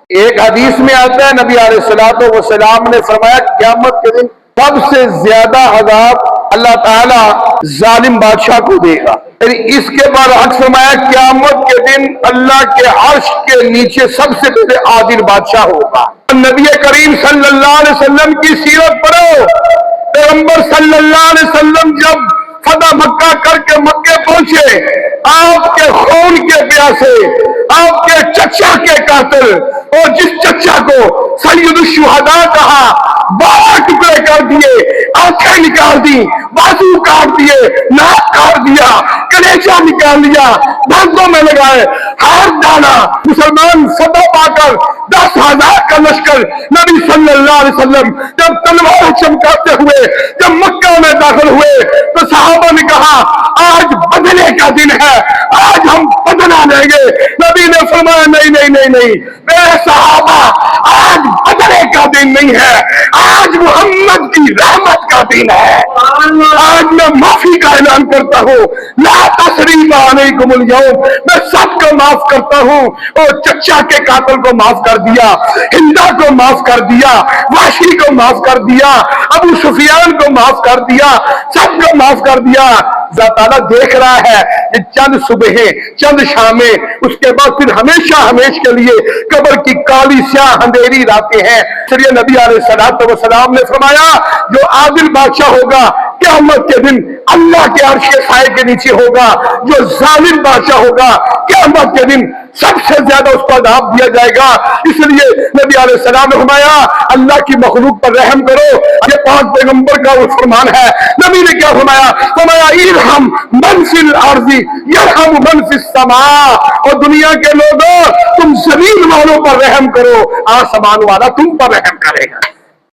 ایک حدیث میں آتا ہے نبی علیہ الصلوۃ والسلام نے فرمایا قیامت کے دن سب سے زیادہ عذاب اللہ تعالیٰ ظالم بادشاہ کو دے گا. اس کے بعد حق فرمایا قیامت کے دن اللہ کے عرش کے نیچے سب سے پہلے عادل بادشاہ ہوگا. نبی کریم صلی اللہ علیہ وسلم کی سیرت پڑھو. پیغمبر صلی اللہ علیہ وسلم جب فتح مکہ کر کے مکے پہنچے، آپ کے خون کے پیاسے، آپ کے چچا کے قاتل، اور جس چچا کو سید الشہداء کہا، 12 ٹکڑے کر دیے، آنکھیں نکال دی، بازو کاٹ دیے، ناک کاٹ دیا، کلیجہ نکال لیا، دھاگوں میں لگائے، ہار ڈالا. مسلمان فتح پا کر 10,000 کا لشکر نبی صلی اللہ علیہ وسلم جب تلوار چمکاتے ہوئے جب مکہ میں داخل ہوئے تو صحابہ نے کہا آج بدلے کا دن ہے، آج ہم بدلہ لیں گے. نبی نے فرمایا نہیں نہیں نہیں نہیں میرے صحابہ، آج بدلے کا دن نہیں ہے، آج محمد کی رحمت کا دن ہے. آج میں معافی کا اعلان کرتا ہوں، لا تثریب علیکم اليوم، میں سب کو معاف کرتا ہوں. اور چچا کے قاتل کو معاف کر دیا، ہندا کو معاف کر دیا، وحشی کو معاف کر دیا، ابو سفیان کو معاف کر دیا، سب کو معاف کر دیا. اللہ تعالیٰ دیکھ رہا ہے کہ چند صبحیں چند شامیں، اس کے بعد پھر ہمیشہ ہمیش کے لیے قبر کی کالی سیاہ اندھیری راتیں ہیں. اس لیے نبی علیہ الصلوۃ والسلام نے فرمایا جو عادل بادشاہ ہوگا قیامت کے دن اللہ کے عرش کے سائے کے نیچے ہوگا. جو ظالم بادشاہ ہوگا قیامت کے دن سب سے زیادہ اس کو عذاب دیا جائے گا. اس لیے نبی علیہ السلام نے فرمایا اللہ کی مخلوق پر رحم کرو. یہ پاک پیغمبر کا وہ فرمان ہے. نبی نے کیا فرمایا؟ فرمایا ارحم من فی الارض یرحم من فی السماء. اور دنیا کے لوگوں تم زمین والوں پر رحم کرو، آسمان والا تم پر رحم کرے گا.